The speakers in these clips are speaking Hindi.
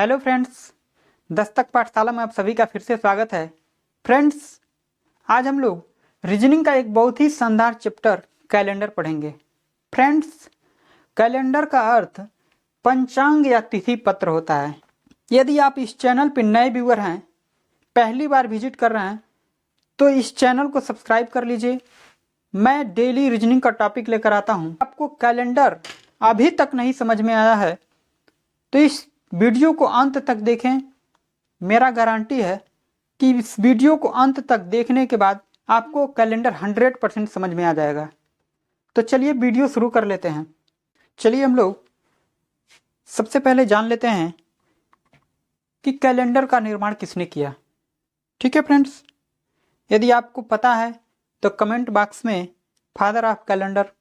हेलो फ्रेंड्स, दस्तक पाठशाला में आप सभी का फिर से स्वागत है। फ्रेंड्स, आज हम लोग रीजनिंग का एक बहुत ही शानदार चैप्टर कैलेंडर पढ़ेंगे। फ्रेंड्स, कैलेंडर का अर्थ पंचांग या तिथि पत्र होता है। यदि आप इस चैनल पर नए व्यूअर हैं, पहली बार विजिट कर रहे हैं, तो इस चैनल को सब्सक्राइब कर लीजिए। मैं डेली रीजनिंग का टॉपिक लेकर आता हूँ। आपको कैलेंडर अभी तक नहीं समझ में आया है तो इस वीडियो को अंत तक देखें। मेरा गारंटी है कि इस वीडियो को अंत तक देखने के बाद आपको कैलेंडर 100% समझ में आ जाएगा। तो चलिए वीडियो शुरू कर लेते हैं। चलिए हम लोग सबसे पहले जान लेते हैं कि कैलेंडर का निर्माण किसने किया। ठीक है फ्रेंड्स, यदि आपको पता है तो कमेंट बॉक्स में फादर ऑफ कैलेंडर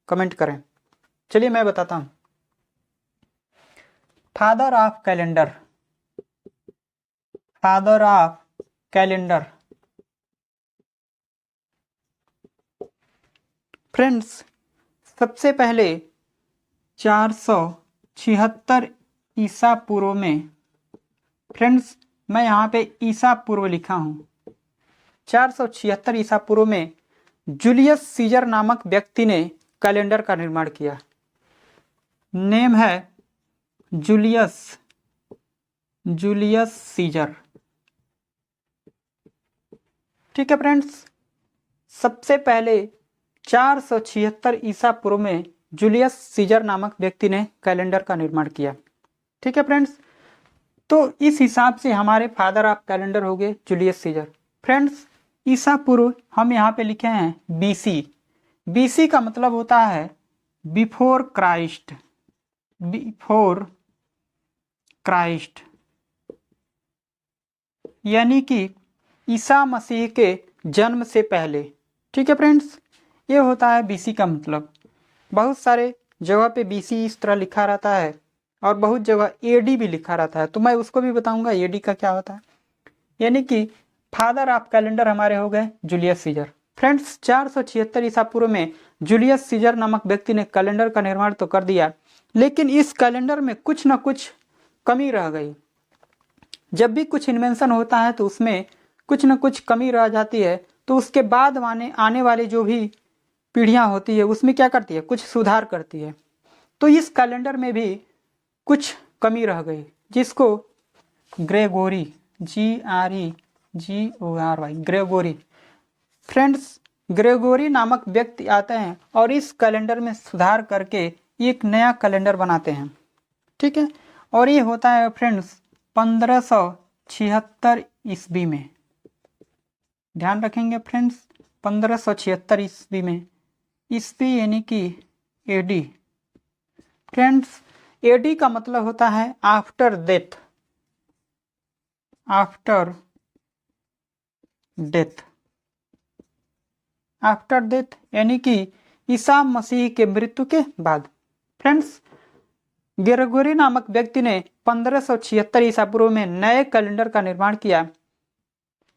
कमेंट करें। चलिए मैं बताता हूँ। Father of calendar, father of calendar. Friends, सबसे पहले 476 ईसा पूर्व में, फ्रेंड्स मैं यहाँ पे ईसा पूर्व लिखा हूँ, 476 ईसा पूर्व में जूलियस सीजर नामक व्यक्ति ने कैलेंडर का निर्माण किया। नेम है जूलियस सीजर। ठीक है फ्रेंड्स, सबसे पहले 476 ईसा पूर्व में जूलियस सीजर नामक व्यक्ति ने कैलेंडर का निर्माण किया। ठीक है फ्रेंड्स, तो इस हिसाब से हमारे फादर ऑफ कैलेंडर हो गए जूलियस सीजर। फ्रेंड्स, ईसा पूर्व हम यहाँ पे लिखे हैं बीसी। बीसी का मतलब होता है बिफोर क्राइस्ट, बिफोर क्राइस्ट, यानी कि ईसा मसीह के जन्म से पहले। ठीक है फ्रेंड्स, ये होता है बीसी का मतलब। बहुत सारे जगह पे बीसी इस तरह लिखा रहता है और बहुत जगह एडी भी लिखा रहता है, तो मैं उसको भी बताऊंगा एडी का क्या होता है। यानी कि फादर ऑफ कैलेंडर हमारे हो गए जूलियस सीजर। फ्रेंड्स, 476 ईसा पूर्व में जूलियस सीजर नामक व्यक्ति ने कैलेंडर का निर्माण तो कर दिया, लेकिन इस कैलेंडर में कुछ न कुछ कमी रह गई। जब भी कुछ इन्वेंशन होता है तो उसमें कुछ न कुछ कमी रह जाती है, तो उसके बाद आने वाले जो भी पीढ़ियां होती है उसमें क्या करती है, कुछ सुधार करती है। तो इस कैलेंडर में भी कुछ कमी रह गई, जिसको Gregory, GREGORY, Gregory, friends Gregory नामक व्यक्ति आते हैं और इस कैलेंडर में सुधार करके एक नया कैलेंडर बनाते हैं। ठीक है, और ये होता है फ्रेंड्स 1576 ईस्वी में। ध्यान रखेंगे फ्रेंड्स, 1576 ईस्वी में। ईस्वी यानी कि एडी। फ्रेंड्स, एडी का मतलब होता है after death, after death, after death यानी कि ईसा मसीह के मृत्यु के बाद। फ्रेंड्स, ग्रेगोरी नामक व्यक्ति ने 1576 ईसा पूर्व में नए कैलेंडर का निर्माण किया।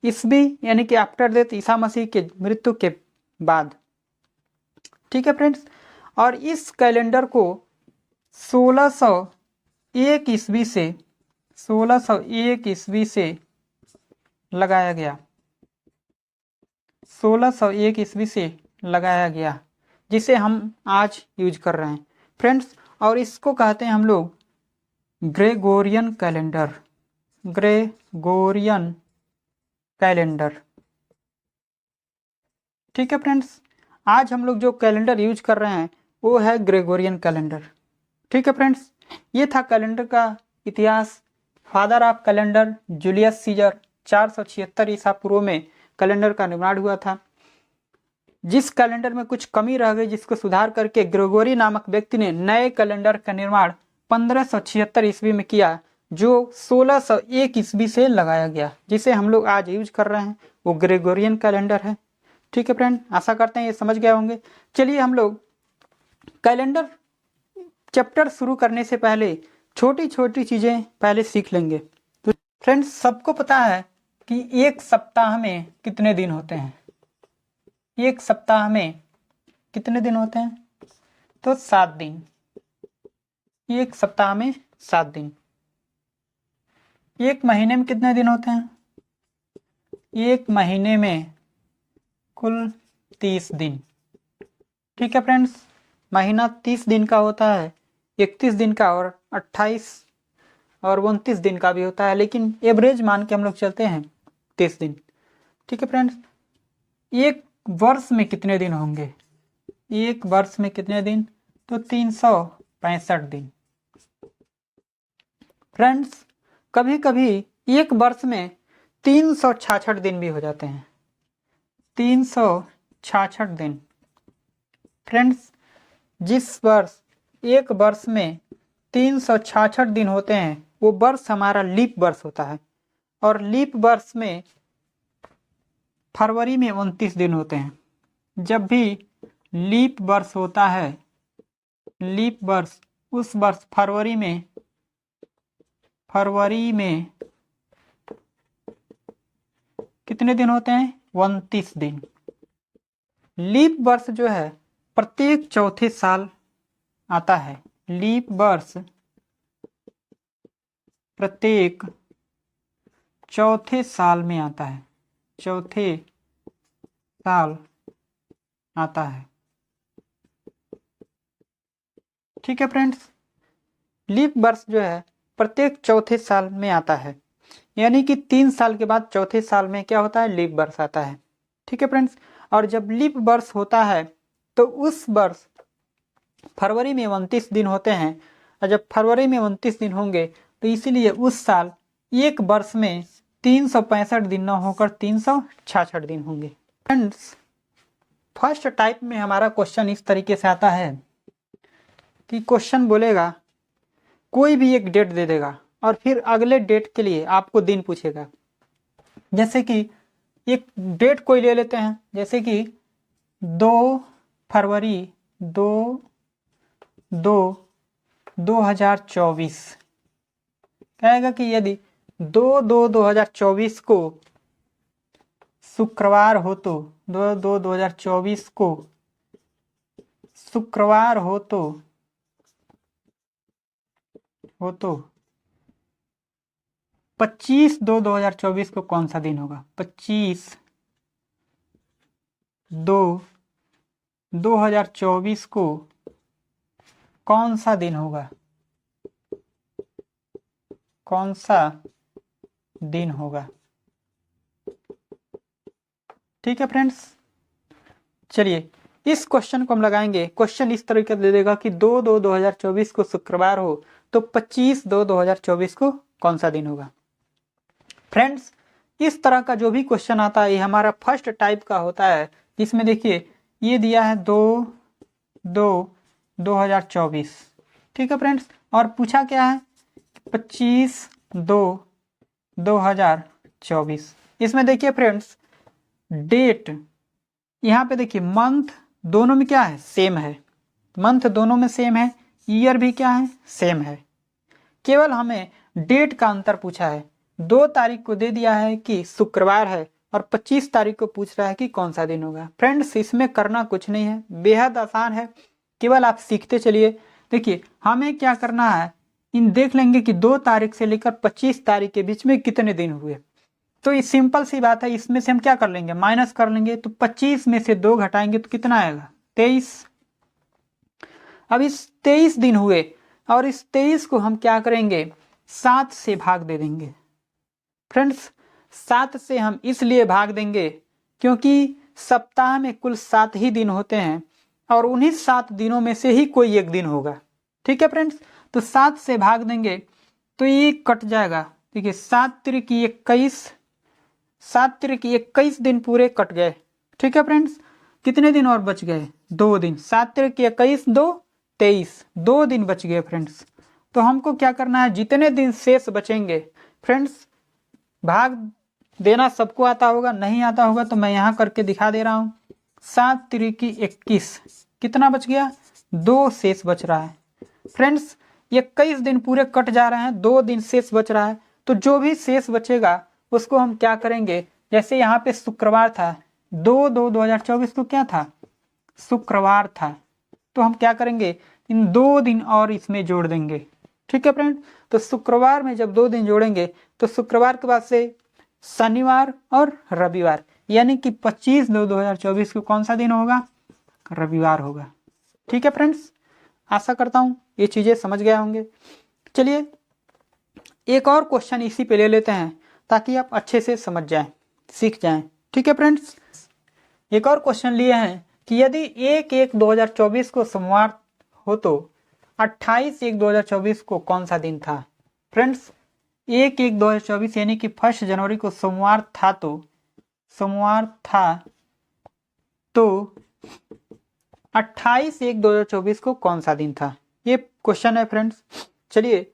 ईस्वी यानी कि आफ्टर डेथ, ईसा मसीह के मृत्यु के बाद। ठीक है फ्रेंड्स, और इस कैलेंडर को 1601 ईस्वी से 1601 ईस्वी से लगाया गया, 1601 ईस्वी से लगाया गया, जिसे हम आज यूज कर रहे हैं फ्रेंड्स। और इसको कहते हैं हम लोग ग्रेगोरियन कैलेंडर, ग्रेगोरियन कैलेंडर। ठीक है फ्रेंड्स, आज हम लोग जो कैलेंडर यूज कर रहे हैं वो है ग्रेगोरियन कैलेंडर। ठीक है फ्रेंड्स, ये था कैलेंडर का इतिहास। Father of calendar Julius Caesar, 476 ईसा पूर्व में कैलेंडर का निर्माण हुआ था। जिस कैलेंडर में कुछ कमी रह गई, जिसको सुधार करके ग्रेगोरी नामक व्यक्ति ने नए कैलेंडर का निर्माण 1576 ईस्वी में किया, जो 1601 ईस्वी से लगाया गया, जिसे हम लोग आज यूज कर रहे हैं, वो ग्रेगोरियन कैलेंडर है। ठीक है फ्रेंड, आशा करते हैं ये समझ गए होंगे। चलिए हम लोग कैलेंडर चैप्टर शुरू करने से पहले छोटी छोटी चीजें पहले सीख लेंगे। तो फ्रेंड्स, सबको पता है कि एक सप्ताह में कितने दिन होते हैं। एक सप्ताह में कितने दिन होते हैं, तो 7 दिन। एक सप्ताह में 7 दिन। एक महीने में कितने दिन होते हैं? एक महीने में कुल 30 दिन। ठीक है फ्रेंड्स, महीना 30 दिन का होता है, 31 दिन का और 28 और 29 दिन का भी होता है, लेकिन एवरेज मान के हम लोग चलते हैं 30 दिन। ठीक है फ्रेंड्स, एक वर्ष में कितने दिन होंगे? एक वर्ष में कितने दिन? तो 365 दिन। फ्रेंड्स, कभी कभी एक वर्ष में 366 दिन भी हो जाते हैं। 366 दिन। फ्रेंड्स, जिस वर्ष एक वर्ष में 366 दिन होते हैं वो वर्ष हमारा लीप वर्ष होता है, और लीप वर्ष में फरवरी में 29 दिन होते हैं। जब भी लीप वर्ष होता है, लीप वर्ष, उस वर्ष फरवरी में कितने दिन होते हैं? 29 दिन। लीप वर्ष जो है प्रत्येक चौथे साल आता है। लीप वर्ष प्रत्येक चौथे साल में आता है, चौथे साल आता है। ठीक है फ्रेंड्स, लीप वर्ष जो है प्रत्येक चौथे साल में आता है, यानी कि 3 साल के बाद चौथे साल में क्या होता है? लीप वर्ष आता है। ठीक है फ्रेंड्स, और जब लीप वर्ष होता है तो उस वर्ष फरवरी में 29 दिन होते हैं, और जब फरवरी में 29 दिन होंगे तो इसीलिए उस साल एक वर्ष में 365 दिन न होकर 366 दिन होंगे। फ्रेंड्स, फर्स्ट टाइप में हमारा क्वेश्चन इस तरीके से आता है कि क्वेश्चन बोलेगा, कोई भी एक डेट दे देगा और फिर अगले डेट के लिए आपको दिन पूछेगा। जैसे कि एक डेट कोई ले लेते हैं, जैसे कि 2 फरवरी 2024। कहेगा कि यदि 2/2/2024 को शुक्रवार हो तो 2/2/2024 को शुक्रवार हो तो 25/2/2024 को कौन सा दिन होगा? 25/2/2024 को कौन सा दिन होगा? कौन सा दिन होगा? ठीक है फ्रेंड्स, चलिए इस क्वेश्चन को हम लगाएंगे। क्वेश्चन इस तरीके से दे देगा कि 2/2/2024 को शुक्रवार हो तो 25/2/2024 को कौन सा दिन होगा? फ्रेंड्स, इस तरह का जो भी क्वेश्चन आता है ये हमारा फर्स्ट टाइप का होता है, जिसमें देखिए ये दिया है 2/2/2024। ठीक है फ्रेंड्स, और पूछा क्या है? 25/2/2024। इसमें देखिए फ्रेंड्स, डेट यहाँ पे देखिए, मंथ दोनों में क्या है? सेम है। मंथ दोनों में सेम है, ईयर भी क्या है? सेम है। केवल हमें डेट का अंतर पूछा है। 2 तारीख को दे दिया है कि शुक्रवार है और 25 तारीख को पूछ रहा है कि कौन सा दिन होगा। फ्रेंड्स, इसमें करना कुछ नहीं है, बेहद आसान है, केवल आप सीखते चलिए। देखिए हमें क्या करना है, इन देख लेंगे कि 2 तारीख से लेकर 25 तारीख के बीच में कितने दिन हुए। तो ये सिंपल सी बात है, इसमें से हम क्या कर लेंगे? माइनस कर लेंगे। तो 25 में से 2 घटाएंगे तो कितना आएगा? 23। अब इस 23 दिन हुए और इस 23 को हम क्या करेंगे? 7 से भाग दे देंगे। फ्रेंड्स, 7 से हम इसलिए भाग देंगे क्योंकि सप्ताह में कुल 7 ही दिन होते हैं और उन्हीं 7 दिनों में से ही कोई एक दिन होगा। ठीक है फ्रेंड्स, तो 7 से भाग देंगे तो ये कट जाएगा। देखिए 7 तिरिकी 21, 7 तिरिकी 21 दिन पूरे कट गए। ठीक है फ्रेंड्स, कितने दिन और बच गए? 2 दिन। 7 तिरिकी 21, 2 23, 2 दिन बच गए फ्रेंड्स। तो हमको क्या करना है? जितने दिन शेष बचेंगे, फ्रेंड्स भाग देना सबको आता होगा, नहीं आता होगा तो मैं यहाँ करके दिखा दे रहा हूँ। 7 तिरिकी 21, कितना बच गया? 2 शेष बच रहा है। फ्रेंड्स 21 दिन पूरे कट जा रहे हैं, 2 दिन शेष बच रहा है। तो जो भी शेष बचेगा उसको हम क्या करेंगे? जैसे यहाँ पे शुक्रवार था, 2/2/2024 को क्या था? शुक्रवार था। तो हम क्या करेंगे? इन 2 दिन और इसमें जोड़ देंगे। ठीक है फ्रेंड। तो शुक्रवार में जब 2 दिन जोड़ेंगे तो शुक्रवार के बाद से शनिवार और रविवार, यानी कि 25/2/2024 को कौन सा दिन होगा? रविवार होगा। ठीक है फ्रेंड्स, आशा करता हूँ ये चीज़ें समझ गए होंगे। चलिए एक और क्वेश्चन इसी पे ले लेते हैं ताकि आप अच्छे से समझ जाएं, सीख जाएं। ठीक है फ्रेंड्स, एक और क्वेश्चन लिए हैं कि यदि 1/1/2024 को सोमवार हो तो 28/1/2024 को कौन सा दिन था? फ्रेंड्स 1/1/2024 यानी कि 1 जनवरी को सोमवार था तो 28/1/2024 को कौन सा दिन था? ये क्वेश्चन है फ्रेंड्स। चलिए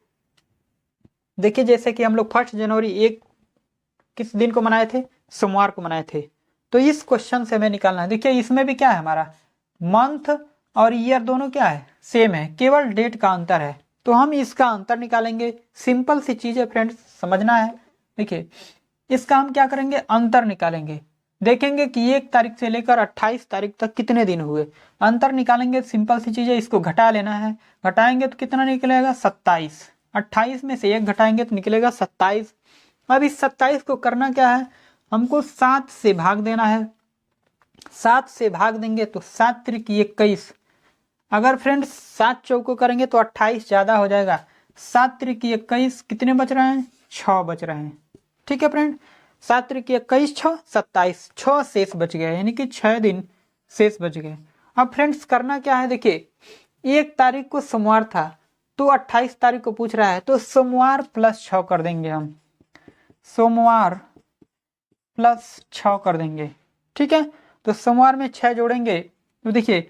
देखिए, जैसे कि हम लोग 1 जनवरी किस दिन को मनाए थे? सोमवार को मनाए थे। तो इस क्वेश्चन से हमें निकालना है। देखिए इसमें भी क्या है, हमारा मंथ और ईयर दोनों क्या है? सेम है, केवल डेट का अंतर है। तो हम इसका अंतर निकालेंगे। सिंपल सी चीज है फ्रेंड्स, समझना है। देखिए इसका हम क्या करेंगे? अंतर निकालेंगे। देखेंगे कि 1 तारीख से लेकर 28 तारीख तक कितने दिन हुए, अंतर निकालेंगे। सिंपल सी चीज है, इसको घटा लेना है। घटाएंगे तो कितना निकलेगा? 27। 28 में से 1 घटाएंगे तो निकलेगा 27। अब इस 27 को करना क्या है? हमको 7 से भाग देना है। 7 से भाग देंगे तो 7 त्रिक 21। अगर फ्रेंड्स 7 चौको करेंगे तो 28 ज़्यादा हो जाएगा। 7 त्रिक 21 कितने बच रहे हैं? 6 बच रहे हैं। ठीक है फ्रेंड, 7 त्रिक 21 6 27, 6 शेष बच गए, यानी कि 6 दिन शेष बच गए। अब फ्रेंड्स करना क्या है? देखिए 1 तारीख को सोमवार था तो 28 तारीख को पूछ रहा है, तो सोमवार प्लस 6 कर देंगे हम। सोमवार प्लस 6 कर देंगे। ठीक है, तो सोमवार में 6 जोड़ेंगे तो देखिए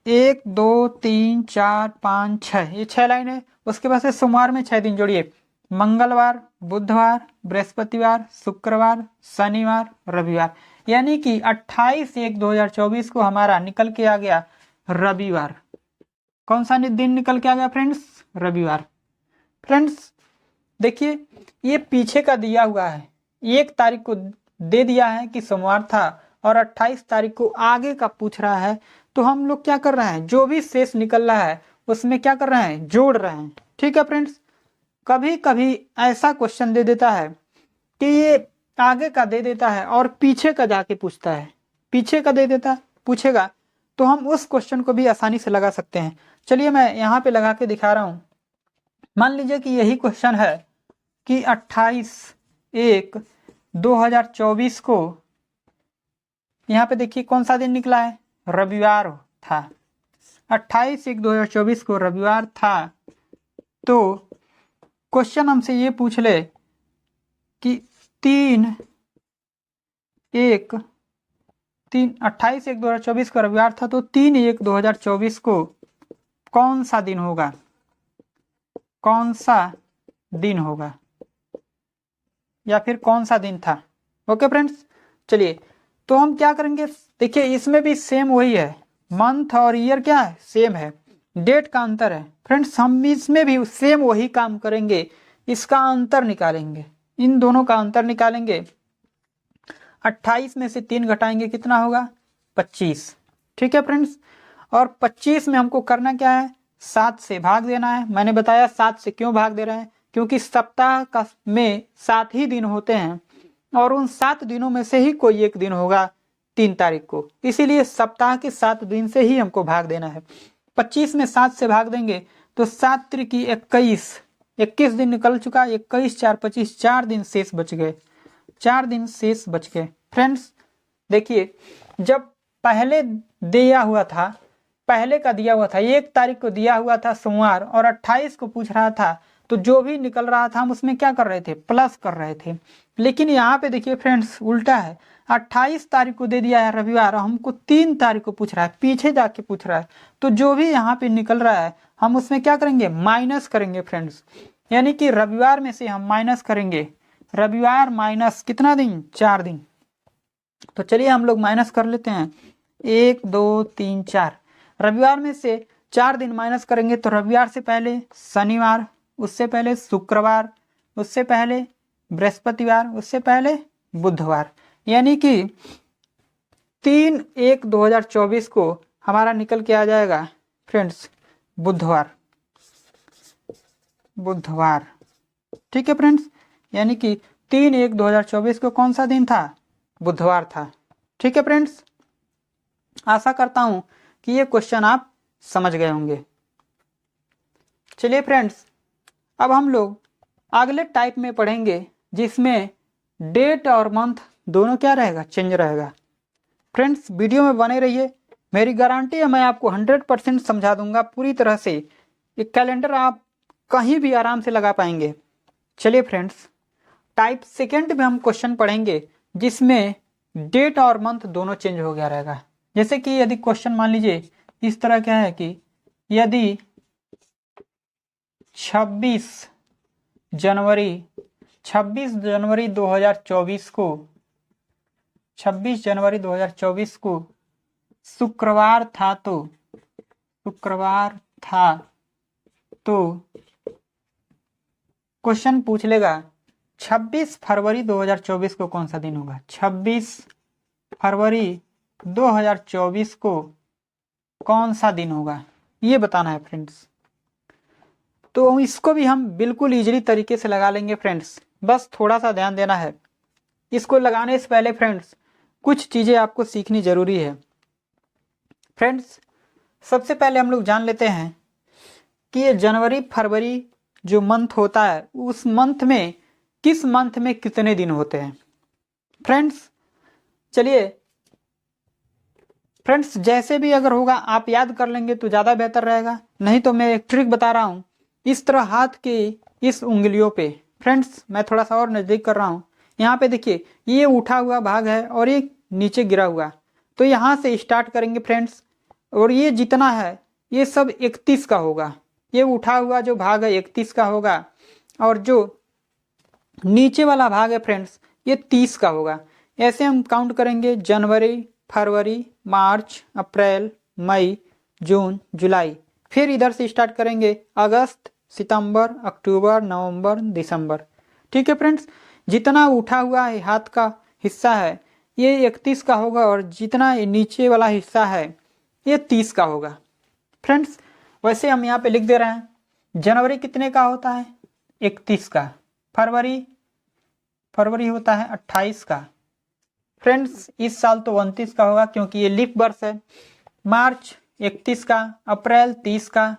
1 2 3 4 5 6, ये 6 लाइन है। उसके बाद से सोमवार में 6 दिन जोड़िए। मंगलवार, बुधवार, बृहस्पतिवार, शुक्रवार, शनिवार, रविवार, यानी कि 28/1/2024 को हमारा निकल के आ गया रविवार। कौन सा दिन निकल के आ गया फ्रेंड्स? रविवार। फ्रेंड्स देखिए ये पीछे का दिया हुआ है, 1 तारीख को दे दिया है कि सोमवार था और 28 तारीख को आगे का पूछ रहा है। तो हम लोग क्या कर रहे हैं? जो भी शेष निकल रहा है उसमें क्या कर रहे हैं? जोड़ रहे हैं। ठीक है फ्रेंड्स, कभी कभी ऐसा क्वेश्चन दे देता है कि ये आगे का दे देता है और पीछे का जाके पूछता है। पीछे का दे देता पूछेगा तो हम उस क्वेश्चन को भी आसानी से लगा सकते हैं। चलिए मैं यहाँ पे लगा के दिखा रहा हूँ। मान लीजिए कि यही क्वेश्चन है कि 28/1/2024 को, यहाँ पे देखिए कौन सा दिन निकला है? रविवार था। 28/1/2024 को रविवार था। तो क्वेश्चन हमसे ये पूछ ले कि 28/1/2024 को रविवार था, तो 3/1/2024 को कौन सा दिन होगा? कौन सा दिन होगा या फिर कौन सा दिन था? ओके फ्रेंड्स, चलिए तो हम क्या करेंगे? देखिए इसमें भी सेम वही है, मंथ और ईयर क्या है? सेम है, डेट का अंतर है। फ्रेंड्स हम इसमें भी सेम वही काम करेंगे, इसका अंतर निकालेंगे। इन दोनों का अंतर निकालेंगे। 28 में से 3 घटाएंगे कितना होगा? 25। ठीक है फ्रेंड्स, और 25 में हमको करना क्या है? 7 से भाग देना है। मैंने बताया 7 से क्यों भाग दे रहे हैं, क्योंकि सप्ताह का में 7 ही दिन होते हैं और उन 7 दिनों में से ही कोई एक दिन होगा 3 तारीख को, इसीलिए सप्ताह के 7 दिन से ही हमको भाग देना है। 25 में 7 से भाग देंगे तो 7 त्रिक 21, 21 दिन निकल चुका। 21 4 25, 4 दिन शेष बच गए। 4 दिन शेष बच गए। फ्रेंड्स देखिए जब पहले दिया हुआ था, पहले का दिया हुआ था 1 तारीख को दिया हुआ था सोमवार और 28 को पूछ रहा था, तो जो भी निकल रहा था हम उसमें क्या कर रहे थे? प्लस कर रहे थे। लेकिन यहाँ पे देखिए फ्रेंड्स उल्टा है, 28 तारीख को दे दिया है रविवार, हमको 3 तारीख को पूछ रहा है, पीछे जाके पूछ रहा है। तो जो भी यहाँ पे निकल रहा है हम उसमें क्या करेंगे? माइनस करेंगे फ्रेंड्स, यानी कि रविवार में से हम माइनस करेंगे। रविवार माइनस कितना दिन? 4 दिन। तो चलिए हम लोग माइनस कर लेते हैं। 1 2 3 4, रविवार में से 4 दिन माइनस करेंगे तो रविवार से पहले शनिवार, उससे पहले शुक्रवार, उससे पहले बृहस्पतिवार, उससे पहले बुधवार, यानी कि 3/1/2024 को हमारा निकल के आ जाएगा फ्रेंड्स बुधवार। बुधवार। ठीक है फ्रेंड्स, यानी कि 3/1/2024 को कौन सा दिन था? बुधवार था। ठीक है फ्रेंड्स, आशा करता हूं कि ये क्वेश्चन आप समझ गए होंगे। चलिए फ्रेंड्स, अब हम लोग अगले टाइप में पढ़ेंगे जिसमें डेट और मंथ दोनों क्या रहेगा? चेंज रहेगा। फ्रेंड्स, वीडियो में बने रहिए, मेरी गारंटी है मैं आपको 100% समझा दूंगा पूरी तरह से। ये कैलेंडर आप कहीं भी आराम से लगा पाएंगे। चलिए फ्रेंड्स, टाइप सेकेंड में हम क्वेश्चन पढ़ेंगे जिसमें डेट और मंथ दोनों चेंज हो गया रहेगा। जैसे कि यदि क्वेश्चन मान लीजिए इस तरह क्या है कि यदि 26 जनवरी 2024 को 26 जनवरी 2024 को शुक्रवार था तो क्वेश्चन पूछ लेगा 26 फरवरी 2024 को कौन सा दिन होगा? 26 फरवरी 2024 को कौन सा दिन होगा, ये बताना है फ्रेंड्स। तो इसको भी हम बिल्कुल इजीली तरीके से लगा लेंगे फ्रेंड्स, बस थोड़ा सा ध्यान देना है। इसको लगाने से पहले फ्रेंड्स कुछ चीज़ें आपको सीखनी जरूरी है। फ्रेंड्स, सबसे पहले हम लोग जान लेते हैं कि ये जनवरी फरवरी जो मंथ होता है उस मंथ में किस मंथ में कितने दिन होते हैं। फ्रेंड्स चलिए फ्रेंड्स, जैसे भी अगर होगा आप याद कर लेंगे तो ज़्यादा बेहतर रहेगा, नहीं तो मैं एक ट्रिक बता रहा हूँ। इस तरह हाथ के इस उंगलियों पे, फ्रेंड्स मैं थोड़ा सा और नज़दीक कर रहा हूँ, यहाँ पे देखिए ये उठा हुआ भाग है और ये नीचे गिरा हुआ, तो यहाँ से स्टार्ट करेंगे फ्रेंड्स, और ये जितना है ये सब 31 का होगा। ये उठा हुआ जो भाग है 31 का होगा, और जो नीचे वाला भाग है फ्रेंड्स ये 30 का होगा। ऐसे हम काउंट करेंगे जनवरी, फरवरी, मार्च, अप्रैल, मई, जून, जुलाई, फिर इधर से स्टार्ट करेंगे अगस्त, सितंबर, अक्टूबर, नवंबर, दिसंबर। ठीक है फ्रेंड्स, जितना उठा हुआ है हाथ का हिस्सा है ये 31 का होगा, और जितना नीचे वाला हिस्सा है ये 30 का होगा। फ्रेंड्स वैसे हम यहाँ पे लिख दे रहे हैं, जनवरी कितने का होता है? 31 का। फरवरी होता है 28 का। फ्रेंड्स इस साल तो 29 का होगा क्योंकि ये लीप वर्ष है। मार्च 31 का, अप्रैल 30 का,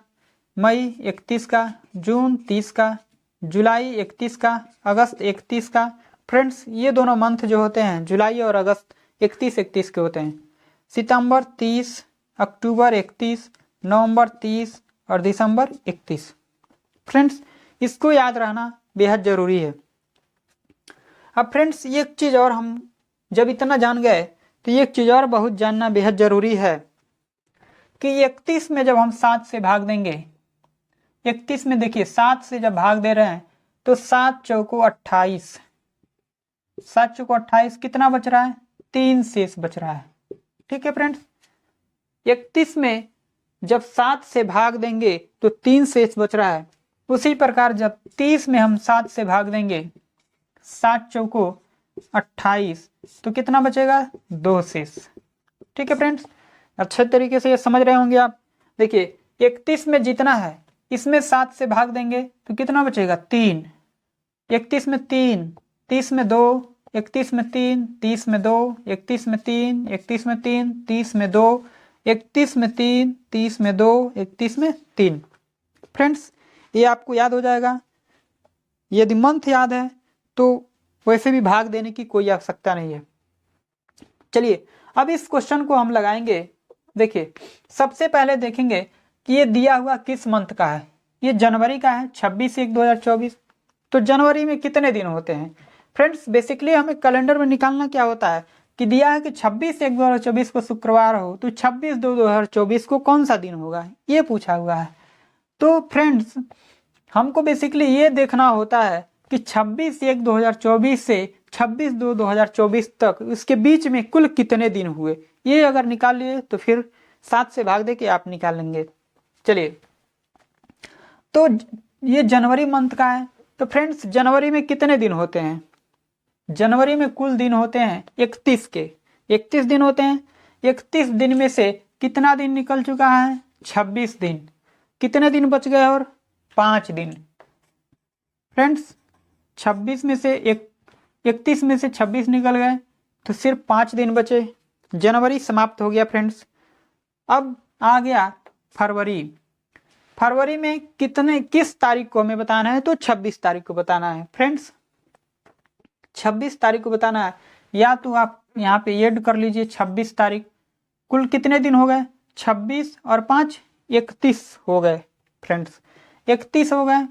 मई 31 का, जून 30 का, जुलाई 31 का, अगस्त 31 का। फ्रेंड्स ये दोनों मंथ जो होते हैं जुलाई और अगस्त 31 के होते हैं। सितंबर 30, अक्टूबर 31, नवंबर 30 और दिसंबर 31। फ्रेंड्स इसको याद रहना बेहद ज़रूरी है। अब फ्रेंड्स एक चीज़ और, हम जब इतना जान गए तो एक चीज़ और बहुत जानना बेहद ज़रूरी है कि 31 में जब हम 7 से भाग देंगे, 31 में देखिए 7 से जब भाग दे रहे हैं तो 7 चौको 28, 7 चौको 28, कितना बच रहा है? 3 शेष बच रहा है। ठीक है फ्रेंड्स, 31 में जब 7 से भाग देंगे तो 3 शेष बच रहा है। उसी प्रकार जब 30 में हम 7 से भाग देंगे, 7 चौको 28, तो कितना बचेगा? 2 शेष। ठीक है फ्रेंड्स, अच्छे तरीके से ये समझ रहे होंगे आप। देखिए 31 में जितना है इसमें 7 से भाग देंगे तो कितना बचेगा? 3। 31 में 3, 30 में 2, 31 में 3, 30 में 2, 31 में 3, 31 में 3, 30 में 2, 31 में 3, 30 में 2, 31 में 3। फ्रेंड्स ये आपको याद हो जाएगा। यदि मंथ याद है तो वैसे भी भाग देने की कोई आवश्यकता नहीं है। चलिए अब इस क्वेश्चन को हम लगाएंगे। देखिए सबसे पहले देखेंगे कि ये दिया हुआ किस मंथ का है। ये जनवरी का है, 26/1/2024। तो जनवरी में कितने दिन होते हैं? फ्रेंड्स बेसिकली हमें कैलेंडर में निकालना क्या होता है कि दिया है कि 26/1/2024 को शुक्रवार हो, तो 26/2/2024 को कौन सा दिन होगा, ये पूछा हुआ है। तो फ्रेंड्स हमको बेसिकली ये देखना होता है कि 26/1/2024 से 26/2/2024 तक इसके बीच में कुल कितने दिन हुए। ये अगर निकाल लिए तो फिर 7 से भाग दे के आप निकाल लेंगे। चलिए तो ये जनवरी मंथ का है, तो फ्रेंड्स जनवरी में कितने दिन होते हैं? जनवरी में कुल दिन होते हैं 31 के, 31 दिन होते हैं। 31 दिन में से कितना दिन निकल चुका है? 26 दिन। कितने दिन बच गए? और 5 दिन। फ्रेंड्स 26 में से 31 में से 26 निकल गए तो सिर्फ 5 दिन बचे। जनवरी समाप्त हो गया फ्रेंड्स। अब आ गया फरवरी। फरवरी में किस तारीख को हमें बताना है? तो 26 तारीख को बताना है फ्रेंड्स। 26 तारीख को बताना है, या तो आप यहाँ पे ऐड कर लीजिए 26 तारीख। कुल कितने दिन हो गए? 26 और 5 31 हो गए फ्रेंड्स। 31 हो गए।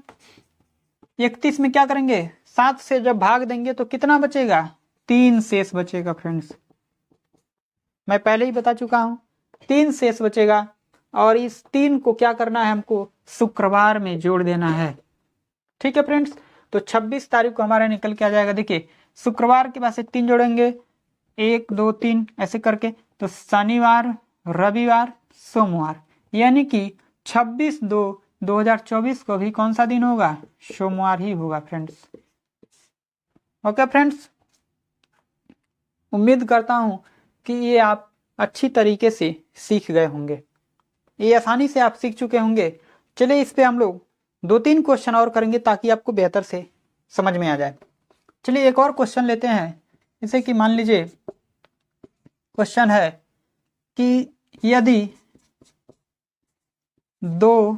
31 में क्या करेंगे? 7 से जब भाग देंगे तो कितना बचेगा? 3 शेष बचेगा फ्रेंड्स। मैं पहले ही बता चुका हूं, 3 शेष बचेगा और इस 3 को क्या करना है? हमको शुक्रवार में जोड़ देना है। ठीक है फ्रेंड्स, तो 26 तारीख को हमारा निकल के आ जाएगा। देखिए शुक्रवार के बाद से 3 जोड़ेंगे, 1 2 3 ऐसे करके, तो शनिवार, रविवार, सोमवार, यानी कि 26/2/2024 को भी कौन सा दिन होगा? सोमवार ही होगा फ्रेंड्स। ओके फ्रेंड्स, उम्मीद करता हूं कि ये आप अच्छी तरीके से सीख गए होंगे, ये आसानी से आप सीख चुके होंगे। चलिए इस पे हम लोग 2-3 क्वेश्चन और करेंगे ताकि आपको बेहतर से समझ में आ जाए। चलिए एक और क्वेश्चन लेते हैं, जैसे कि मान लीजिए क्वेश्चन है कि यदि 2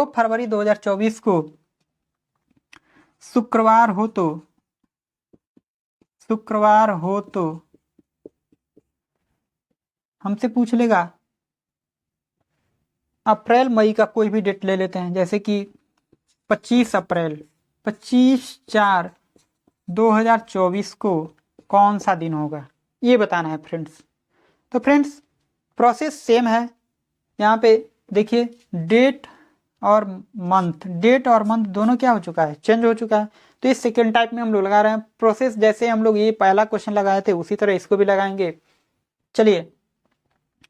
फरवरी 2024 को शुक्रवार हो तो हमसे पूछ लेगा अप्रैल मई का कोई भी डेट ले लेते हैं, जैसे कि 25 अप्रैल, 25/4/2024 को कौन सा दिन होगा, ये बताना है फ्रेंड्स। तो फ्रेंड्स प्रोसेस सेम है। यहाँ पे देखिए डेट और मंथ दोनों क्या हो चुका है? चेंज हो चुका है। तो इस सेकेंड टाइप में हम लोग लगा रहे हैं। प्रोसेस जैसे हम लोग ये पहला क्वेश्चन लगाए थे उसी तरह इसको भी लगाएंगे। चलिए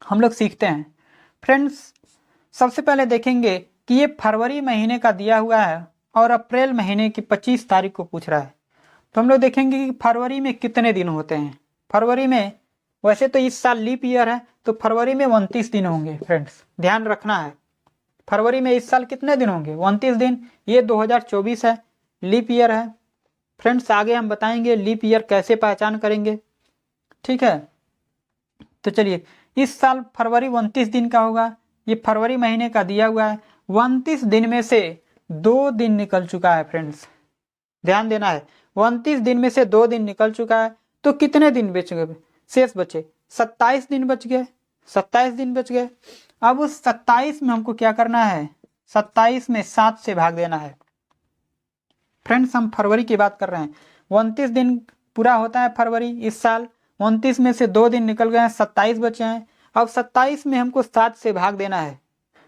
हम लोग सीखते हैं फ्रेंड्स। सबसे पहले देखेंगे कि ये फरवरी महीने का दिया हुआ है और अप्रैल महीने की 25 तारीख को पूछ रहा है। तो हम लोग देखेंगे कि फरवरी में कितने दिन होते हैं। फरवरी में वैसे तो इस साल लीप ईयर है, तो फरवरी में 29 दिन होंगे फ्रेंड्स, ध्यान रखना है। फरवरी में इस साल कितने दिन होंगे? 29 दिन। ये 2024 है, लीप ईयर है फ्रेंड्स। आगे हम बताएंगे लीप ईयर कैसे पहचान करेंगे, ठीक है। तो चलिए इस साल फरवरी 29 दिन का होगा। ये फरवरी महीने का दिया हुआ है। 29 दिन में से 2 दिन निकल चुका है फ्रेंड्स, ध्यान देना है। 29 दिन में से 2 दिन निकल चुका है, तो कितने दिन बच गए? शेष बचे 27 दिन बच गए। 27 दिन बच गए। अब उस 27 में हमको क्या करना है? 27 में 7 से भाग देना है फ्रेंड्स। हम फरवरी की बात कर रहे हैं। 29 दिन पूरा होता है फरवरी इस साल। 29 में से 2 दिन निकल गए हैं, 27 बचे हैं। अब 27 में हमको 7 से भाग देना है।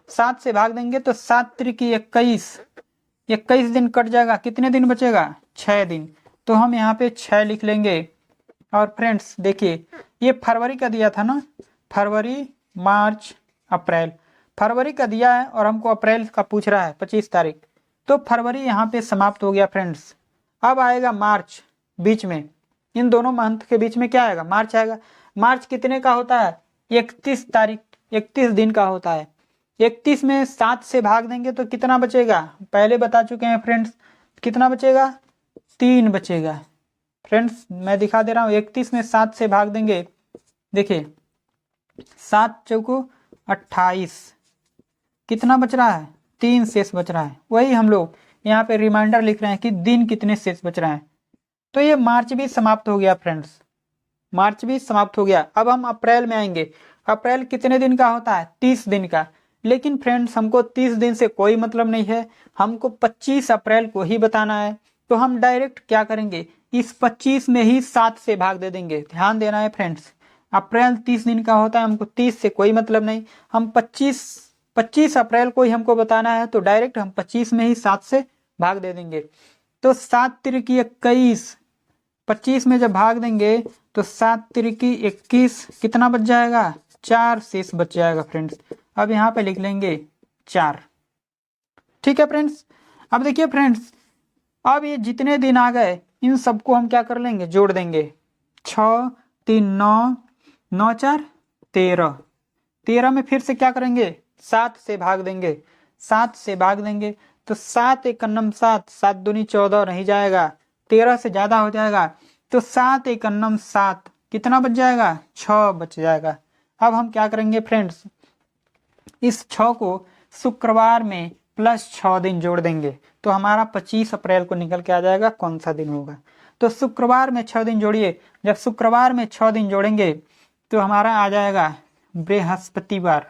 7 से भाग देंगे तो 7 त्रिकी 21 दिन कट जाएगा। कितने दिन बचेगा? 6 दिन। तो हम यहाँ पे 6 लिख लेंगे। और फ्रेंड्स देखिए ये फरवरी का दिया था ना, फरवरी, मार्च, अप्रैल। फरवरी का दिया है और हमको अप्रैल का पूछ रहा है 25 तारीख। तो फरवरी यहाँ पे समाप्त हो गया फ्रेंड्स। अब आएगा मार्च बीच में। इन दोनों मंथ के बीच में क्या आएगा? मार्च आएगा। मार्च कितने का होता है? 31 तारीख, 31 दिन का होता है। 31 में 7 से भाग देंगे तो कितना बचेगा? पहले बता चुके हैं फ्रेंड्स, कितना बचेगा? 3 बचेगा फ्रेंड्स। मैं दिखा दे रहा हूँ। 31 में 7 से भाग देंगे, देखिए 7 चौको 28, कितना बच रहा है? 3 शेष बच रहा है। वही हम लोग यहाँ पे रिमाइंडर लिख रहे हैं कि दिन कितने शेष बच रहे हैं। तो ये मार्च भी समाप्त हो गया फ्रेंड्स, मार्च भी समाप्त हो गया। अब हम अप्रैल में आएंगे। अप्रैल कितने दिन का होता है? 30 दिन का। लेकिन फ्रेंड्स हमको 30 दिन से कोई मतलब नहीं है, हमको 25 अप्रैल को ही बताना है। तो हम डायरेक्ट क्या करेंगे? इस 25 में ही 7 से भाग दे देंगे। ध्यान देना है फ्रेंड्स, अप्रैल 30 दिन का होता है, हमको 30 से कोई मतलब नहीं। हम 25 अप्रैल को ही हमको बताना है, तो डायरेक्ट हम 25 में ही 7 से भाग दे देंगे। तो 7 त्रिकी 21, 25 में जब भाग देंगे तो 7 त्रिकी 21, कितना बच जाएगा? 4 शेष बच जाएगा फ्रेंड्स। अब यहाँ पे लिख लेंगे 4, ठीक है फ्रेंड्स। अब देखिए फ्रेंड्स, अब ये जितने दिन आ गए इन सबको हम क्या कर लेंगे? जोड़ देंगे। 6 3 9, 9 4 13, 13 में फिर से क्या करेंगे? 7 से भाग देंगे। 7 से भाग देंगे तो 7 एकन्नम 7, 7 दूनी 14 नहीं जाएगा, 13 से ज़्यादा हो जाएगा तो 7 एकन्नम 7 कितना बच जाएगा, 6 बच जाएगा। अब हम क्या करेंगे फ्रेंड्स, इस 6 को शुक्रवार में प्लस 6 दिन जोड़ देंगे तो हमारा 25 अप्रैल को निकल के आ जाएगा कौन सा दिन होगा। तो शुक्रवार में 6 दिन जोड़िए, जब शुक्रवार में 6 दिन जोड़ेंगे तो हमारा आ जाएगा बृहस्पतिवार,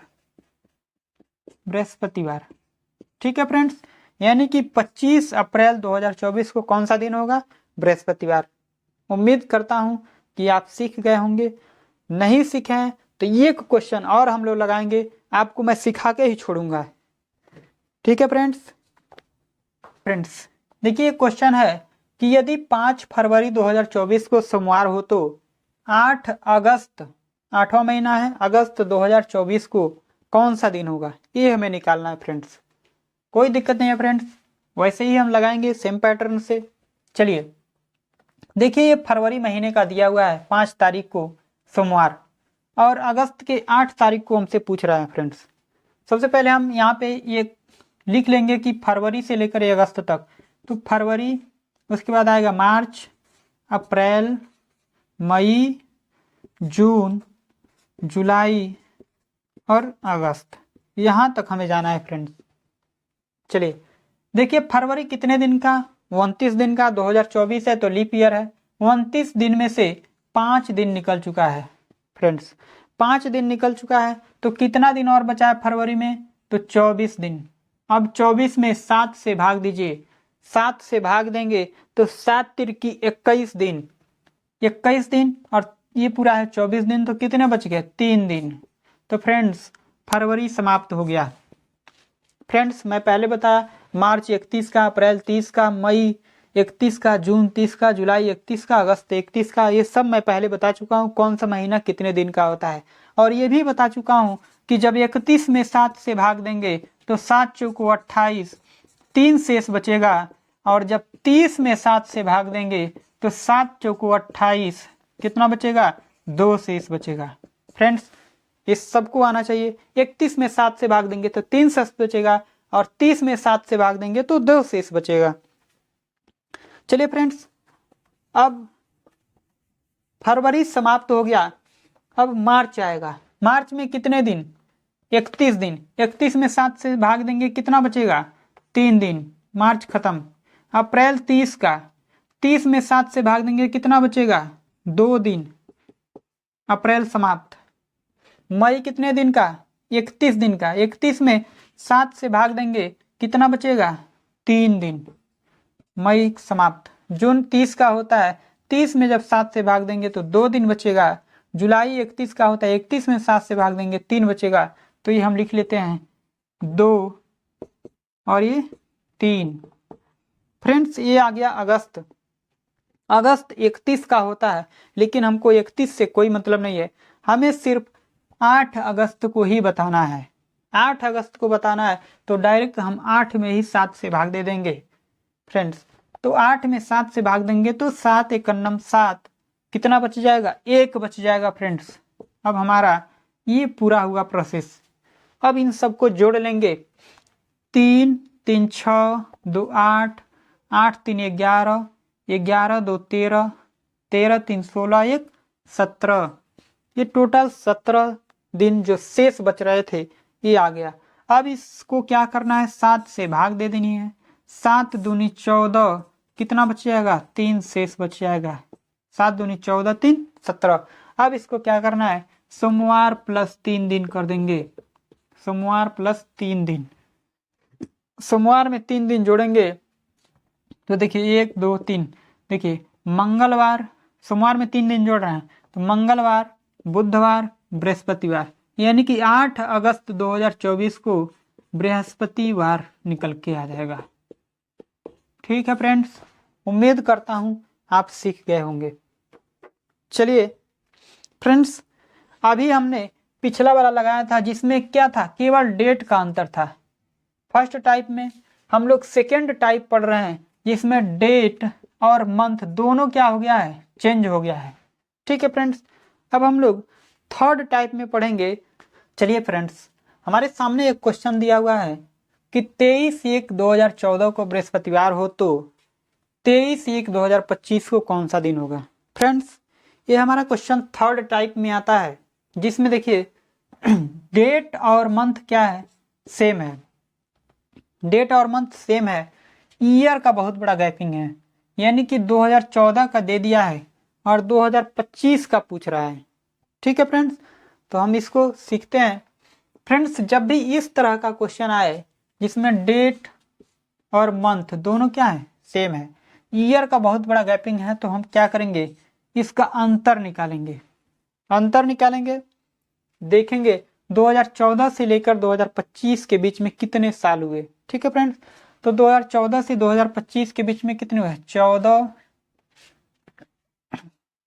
बृहस्पतिवार। ठीक है फ्रेंड्स, यानी कि 25 अप्रैल 2024 को कौन सा दिन होगा, बृहस्पतिवार। उम्मीद करता हूं कि आप सीख गए होंगे, नहीं सीखे हैं तो ये क्वेश्चन और हम लोग लगाएंगे, आपको मैं सिखा के ही छोड़ूंगा। ठीक है फ्रेंड्स देखिए क्वेश्चन है कि यदि 5 फरवरी 2024 को सोमवार हो तो 8 अगस्त, 8वां महीना है, अगस्त 2024 को कौन सा दिन होगा, ये हमें निकालना है फ्रेंड्स। कोई दिक्कत नहीं है फ्रेंड्स, वैसे ही हम लगाएंगे सेम पैटर्न से। चलिए देखिए, ये फरवरी महीने का दिया हुआ है 5 तारीख को सोमवार, और अगस्त के 8 तारीख को हमसे पूछ रहा है फ्रेंड्स। सबसे पहले हम यहाँ पे ये लिख लेंगे कि फरवरी से लेकर अगस्त तक, तो फरवरी, उसके बाद आएगा मार्च, अप्रैल, मई, जून, जुलाई और अगस्त, यहाँ तक हमें जाना है फ्रेंड्स। चलिए देखिए, फरवरी कितने दिन का, 29 दिन का, 2024 है तो लीप ईयर है। 29 दिन में से 5 दिन निकल चुका है फ्रेंड्स, 5 दिन निकल चुका है तो कितना दिन और बचा है फरवरी में, तो 24 दिन। अब 24 में 7 से भाग दीजिए, 7 से भाग देंगे तो 7 तिरकी 21 दिन, 21 दिन, और ये पूरा है 24 दिन, तो कितने बच गए, 3 दिन। तो फ्रेंड्स फरवरी समाप्त हो गया। फ्रेंड्स मैं पहले बताया, मार्च 31 का, अप्रैल 30 का, मई 31 का, जून 30 का, जुलाई 31 का, अगस्त 31 का, ये सब मैं पहले बता चुका हूँ कौन सा महीना कितने दिन का होता है। और ये भी बता चुका हूँ कि जब 31 में 7 से भाग देंगे तो 7 चौको 28, 3 शेष बचेगा, और जब 30 में 7 से भाग देंगे तो 7 चौको 28, कितना बचेगा, 2 शेष बचेगा। फ्रेंड्स इस सबको आना चाहिए, 31 में 7 से भाग देंगे तो 3 शेष बचेगा, और 30 में 7 से भाग देंगे तो 2 शेष बचेगा। चलिए फ्रेंड्स, अब फरवरी समाप्त हो गया, अब मार्च आएगा। मार्च में कितने दिन, 31 दिन, 31 में 7 से भाग देंगे कितना बचेगा, 3 दिन, मार्च खत्म। अप्रैल 30 का, 30 में 7 से भाग देंगे कितना बचेगा, 2 दिन, अप्रैल समाप्त। मई कितने दिन का, 31 दिन का, 31 में 7 से भाग देंगे कितना बचेगा, 3 दिन, मई समाप्त। जून 30 का होता है, 30 में जब 7 से भाग देंगे तो 2 दिन बचेगा। जुलाई 31 का होता है, 31 में 7 से भाग देंगे 3 बचेगा, तो ये हम लिख लेते हैं 2 और ये 3। फ्रेंड्स ये आ गया अगस्त। अगस्त 31 का होता है, लेकिन हमको 31 से कोई मतलब नहीं है, हमें सिर्फ 8 अगस्त को ही बताना है। 8 अगस्त को बताना है तो डायरेक्ट हम 8 में ही 7 से भाग दे देंगे फ्रेंड्स। तो 8 में 7 से भाग देंगे तो 7 एकन्नम 7, कितना बच जाएगा, 1 बच जाएगा फ्रेंड्स। अब हमारा ये पूरा हुआ प्रोसेस। अब इन सबको जोड़ लेंगे, 3 3 6 2 8, 8 3 11, 11 2 13, 13 3 16, 1 17, ये टोटल 17 दिन जो शेष बच रहे थे ये आ गया। अब इसको क्या करना है, 7 से भाग दे देनी है, 7 दूनी 14, कितना बच जाएगा, 3 शेष बच जाएगा, 7 दूनी 14, 3 17। अब इसको क्या करना है, सोमवार प्लस 3 दिन कर देंगे, सोमवार प्लस 3 दिन। सोमवार में 3 दिन जोड़ेंगे तो देखिए 1 2 3, देखिए मंगलवार, सोमवार में 3 दिन जोड़ रहे हैं तो मंगलवार, बुधवार, बृहस्पतिवार, यानी कि 8 अगस्त 2024 को बृहस्पतिवार निकल के आ जाएगा। ठीक है फ्रेंड्स, उम्मीद करता हूं आप सीख गए होंगे। चलिए फ्रेंड्स, अभी हमने पिछला वाला लगाया था जिसमें क्या था, केवल डेट का अंतर था। फर्स्ट टाइप में हम लोग सेकेंड टाइप पढ़ रहे हैं जिसमें डेट और मंथ दोनों क्या हो गया है, चेंज हो गया है। ठीक है फ्रेंड्स, अब हम लोग थर्ड टाइप में पढ़ेंगे। चलिए फ्रेंड्स, हमारे सामने एक क्वेश्चन दिया हुआ है कि 23/1/2014 को बृहस्पतिवार हो तो 23/1/2025 को कौन सा दिन होगा। फ्रेंड्स, ये हमारा क्वेश्चन थर्ड टाइप में आता है, जिसमें देखिए डेट और मंथ क्या है, सेम है। डेट और मंथ सेम है, ईयर का बहुत बड़ा गैपिंग है, यानी कि 2014 का दे दिया है और 2025 का पूछ रहा है। ठीक है फ्रेंड्स, तो हम इसको सीखते हैं। फ्रेंड्स, जब भी इस तरह का क्वेश्चन आए जिसमें डेट और मंथ दोनों क्या है, सेम है, ईयर का बहुत बड़ा गैपिंग है, तो हम क्या करेंगे, इसका अंतर निकालेंगे। अंतर निकालेंगे, देखेंगे 2014 से लेकर 2025 के बीच में कितने साल हुए। ठीक है फ्रेंड्स, तो 2014 से 2025 के बीच में कितने हुए, 14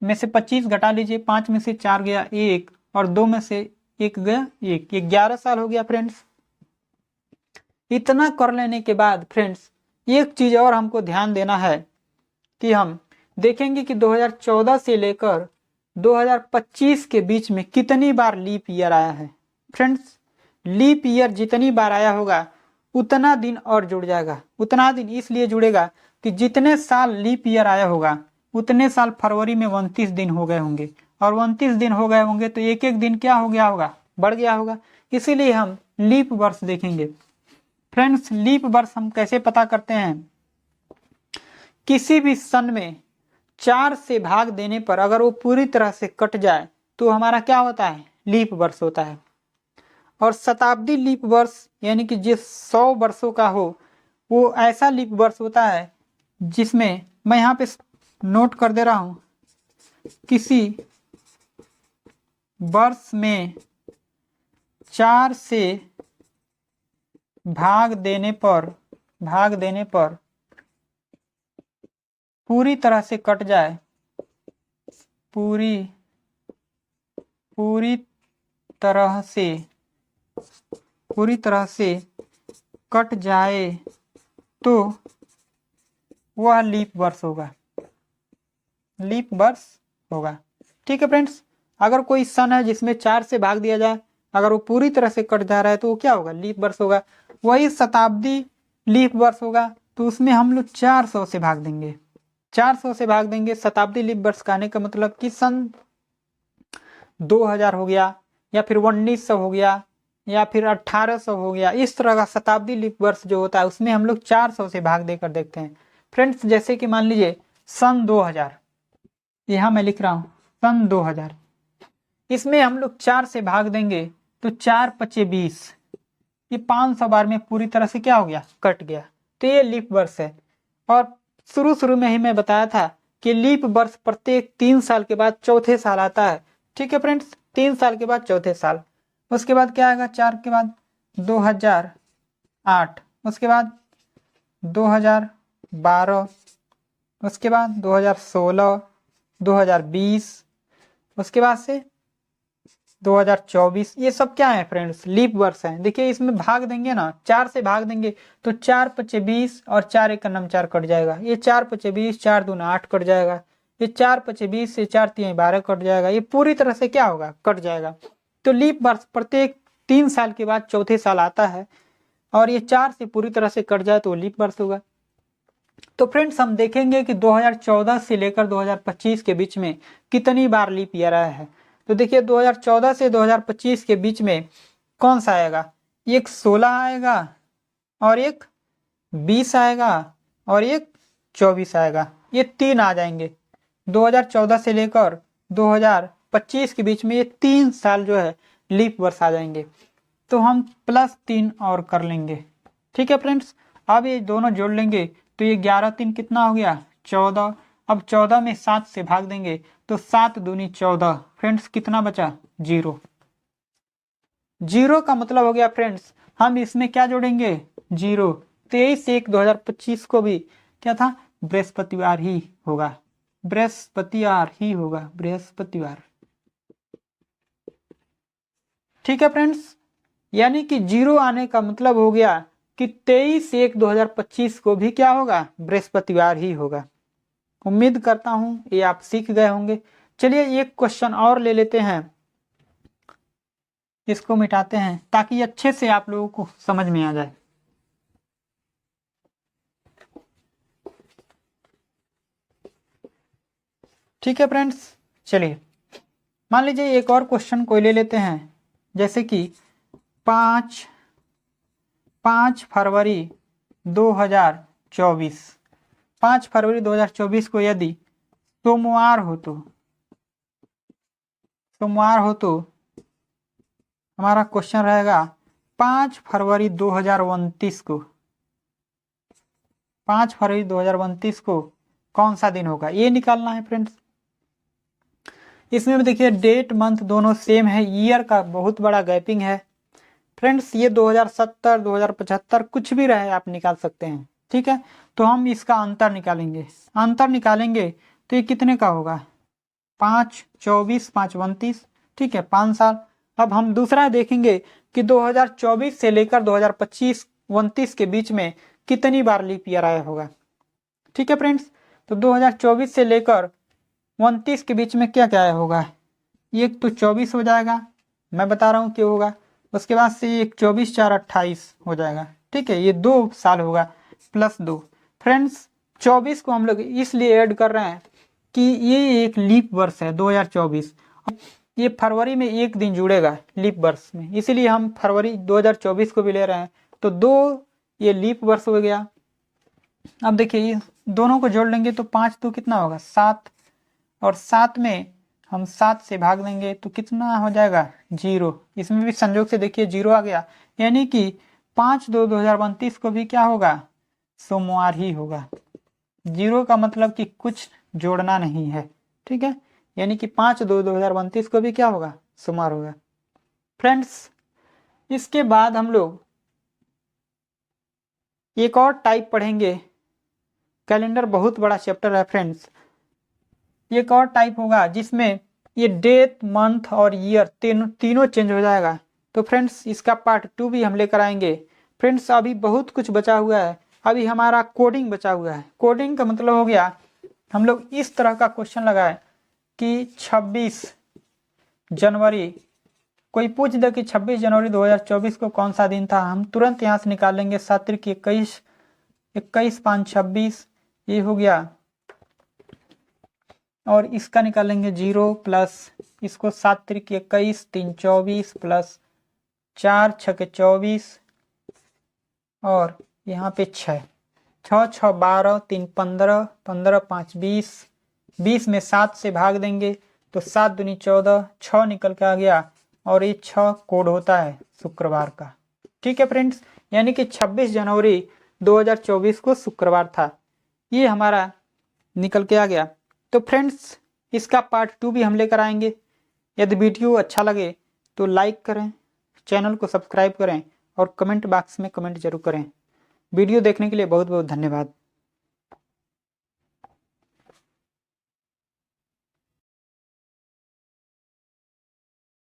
में से 25 घटा लीजिए, 5 में से 4 गया 1 और 2 में से 1 गया 1, ये 11 साल हो गया फ्रेंड्स। इतना कर लेने के बाद फ्रेंड्स एक चीज और हमको ध्यान देना है कि हम देखेंगे कि 2014 से लेकर 2025 के बीच में कितनी बार लीप ईयर आया है। फ्रेंड्स, लीप ईयर जितनी बार आया होगा उतना दिन और जुड़ जाएगा। उतना दिन इसलिए जुड़ेगा कि जितने साल लीप ईयर आया होगा उतने साल फरवरी में 29 दिन हो गए होंगे, और 29 दिन हो गए होंगे तो एक एक दिन क्या हो गया होगा, बढ़ गया होगा। इसीलिए हम लीप वर्ष देखेंगे। फ्रेंड्स, लीप वर्ष हम कैसे पता करते हैं, किसी भी सन में 4 से भाग देने पर अगर वो पूरी तरह से कट जाए तो हमारा क्या होता है, लीप वर्ष होता है। और शताब्दी लीप वर्ष यानी कि जिस 100 वर्षों का हो वो ऐसा लीप वर्ष होता है जिसमें, मैं यहाँ पे नोट कर दे रहा हूं, किसी वर्ष में 4 से भाग देने पर पूरी तरह से कट जाए, पूरी तरह से कट जाए तो वह लीप वर्ष होगा, लीप वर्ष होगा। ठीक है फ्रेंड्स, अगर कोई सन है जिसमें 4 से भाग दिया जाए, अगर वो पूरी तरह से कट जा रहा है तो वो क्या होगा, लीप वर्ष होगा। वही शताब्दी लीप वर्ष होगा तो उसमें हम लोग 400 से भाग देंगे, 400 से भाग देंगे। शताब्दी लीप वर्ष का आने का मतलब कि सन 2000 हो गया, या फिर 1900 हो गया, या फिर 1800 हो गया। इस तरह का शताब्दी लीप वर्ष जो होता है उसमें हम लोग 400 से भाग देकर देखते हैं। फ्रेंड्स, जैसे कि मान लीजिए सन 2000, यहाँ मैं लिख रहा हूँ सन 2000, इसमें हम लोग 4 से भाग देंगे तो 4 पचे 20, ये 500 बार में पूरी तरह से क्या हो गया, कट गया। तो ये लीप वर्ष है। और शुरू में ही मैं बताया था कि लीप वर्ष प्रत्येक 3 साल के बाद चौथे साल आता है। ठीक है फ्रेंड्स, 3 साल के बाद चौथे साल। उसके बाद क्या आएगा, 4 के बाद 2008, उसके बाद 2012, उसके बाद 2016, 2020, उसके बाद से 2024। ये सब क्या है फ्रेंड्स, लीप वर्ष है। देखिए इसमें भाग देंगे ना, 4 से भाग देंगे तो 4 पचे 20 और 4 एक नम 4 कट जाएगा। ये 4 पचे 20, 4 दूना 8 कट जाएगा। ये 4 पचे 20 से 4 तीन 12 कट जाएगा। ये पूरी तरह से क्या होगा, कट जाएगा। तो लीप वर्ष प्रत्येक 3 साल के बाद चौथे साल आता है, और ये 4 से पूरी तरह से कट जाए तो लीप वर्ष होगा। तो फ्रेंड्स, हम देखेंगे कि 2014 से लेकर 2025 के बीच में कितनी बार लीप ईयर आया है। तो देखिए 2014 से 2025 के बीच में कौन सा आएगा, एक 16 आएगा, और एक 20 आएगा, और एक 24 आएगा। ये 3 आ जाएंगे। 2014 से लेकर 2025 के बीच में ये 3 साल जो है लीप वर्ष आ जाएंगे। तो हम +3 और कर लेंगे। ठीक है फ्रेंड्स, अब ये दोनों जोड़ लेंगे तो ये 11 3 कितना हो गया, 14। अब 14 में 7 से भाग देंगे तो 7 दूनी 14। फ्रेंड्स, कितना बचा, 0। 0 का मतलब हो गया फ्रेंड्स, हम इसमें क्या जोड़ेंगे, 0। 23/1/2025 को भी क्या था, बृहस्पतिवार ही होगा, बृहस्पतिवार ही होगा, बृहस्पतिवार। ठीक है फ्रेंड्स, यानी कि 0 आने का मतलब हो गया कि 23/1/2025 को भी क्या होगा, बृहस्पतिवार ही होगा। उम्मीद करता हूं ये आप सीख गए होंगे। चलिए एक क्वेश्चन और ले लेते हैं, इसको मिटाते हैं ताकि अच्छे से आप लोगों को समझ में आ जाए। ठीक है फ्रेंड्स, चलिए मान लीजिए एक और क्वेश्चन कोई ले लेते हैं, जैसे कि 5 फरवरी 2024। 5 फरवरी 2024 को यदि सोमवार हो तो हमारा क्वेश्चन रहेगा 5 फरवरी 2029 को 5 फरवरी 2029 को कौन सा दिन होगा, ये निकालना है फ्रेंड्स। इसमें भी देखिए डेट मंथ दोनों सेम है, ईयर का बहुत बड़ा गैपिंग है फ्रेंड्स। ये 2070 2075 कुछ भी रहे आप निकाल सकते हैं, ठीक है। तो हम इसका अंतर निकालेंगे तो ये कितने का होगा, 5 24 5 29, ठीक है, 5 साल। अब हम दूसरा देखेंगे कि 2024 से लेकर 2025 29 के बीच में कितनी बार लीप ईयर आया होगा, ठीक है फ्रेंड्स। तो 2024 से लेकर 29 के बीच में क्या क्या आया होगा, एक तो 24 हो जाएगा, मैं बता रहा हूँ क्यों होगा। उसके बाद से एक 24 4 28 हो जाएगा, ठीक है, ये 2 साल होगा प्लस 2। फ्रेंड्स 24 को हम लोग इसलिए ऐड कर रहे हैं कि ये एक लीप वर्ष है 2024, ये फरवरी में एक दिन जुड़ेगा लीप वर्ष में, इसीलिए हम फरवरी 2024 को भी ले रहे हैं। तो 2 ये लीप वर्ष हो गया। अब देखिए ये दोनों को जोड़ लेंगे तो 5 तो कितना होगा 7, और 7 में हम 7 से भाग देंगे तो कितना हो जाएगा 0। इसमें भी संयोग से देखिए 0 आ गया, यानी कि 5/2/2029 को भी क्या होगा, सोमवार ही होगा। 0 का मतलब कि कुछ जोड़ना नहीं है, ठीक है, यानी कि 5/2/2029 को भी क्या होगा, सोमवार होगा। फ्रेंड्स इसके बाद हम लोग एक और टाइप पढ़ेंगे, कैलेंडर बहुत बड़ा चैप्टर है फ्रेंड्स। एक और टाइप होगा जिसमें ये डेट मंथ और ईयर तीनों चेंज हो जाएगा। तो फ्रेंड्स इसका पार्ट 2 भी हम लेकर आएंगे। फ्रेंड्स अभी बहुत कुछ बचा हुआ है, अभी हमारा कोडिंग बचा हुआ है। कोडिंग का मतलब हो गया हम लोग इस तरह का क्वेश्चन लगाए कि 26 जनवरी, कोई पूछ दे कि 26 जनवरी 2024 को कौन सा दिन था, हम तुरंत यहाँ से निकाल लेंगे 7 त्रिक 21, 21 5 26, ये हो गया, और इसका निकालेंगे 0 प्लस इसको 7 त्रिक 21 3 24 प्लस 4 6 24, और यहाँ पे 6 6 12 3 15 15 5 20, 20 में 7 से भाग देंगे तो 7 दूनी 14, 6 निकल के आ गया, और ये 6 कोड होता है शुक्रवार का, ठीक है फ्रेंड्स। यानी कि 26 जनवरी 2024 को शुक्रवार था, ये हमारा निकल के आ गया। तो फ्रेंड्स इसका पार्ट 2 भी हम लेकर आएंगे। यदि वीडियो अच्छा लगे तो लाइक करें, चैनल को सब्सक्राइब करें और कमेंट बॉक्स में कमेंट जरूर करें। वीडियो देखने के लिए बहुत बहुत धन्यवाद।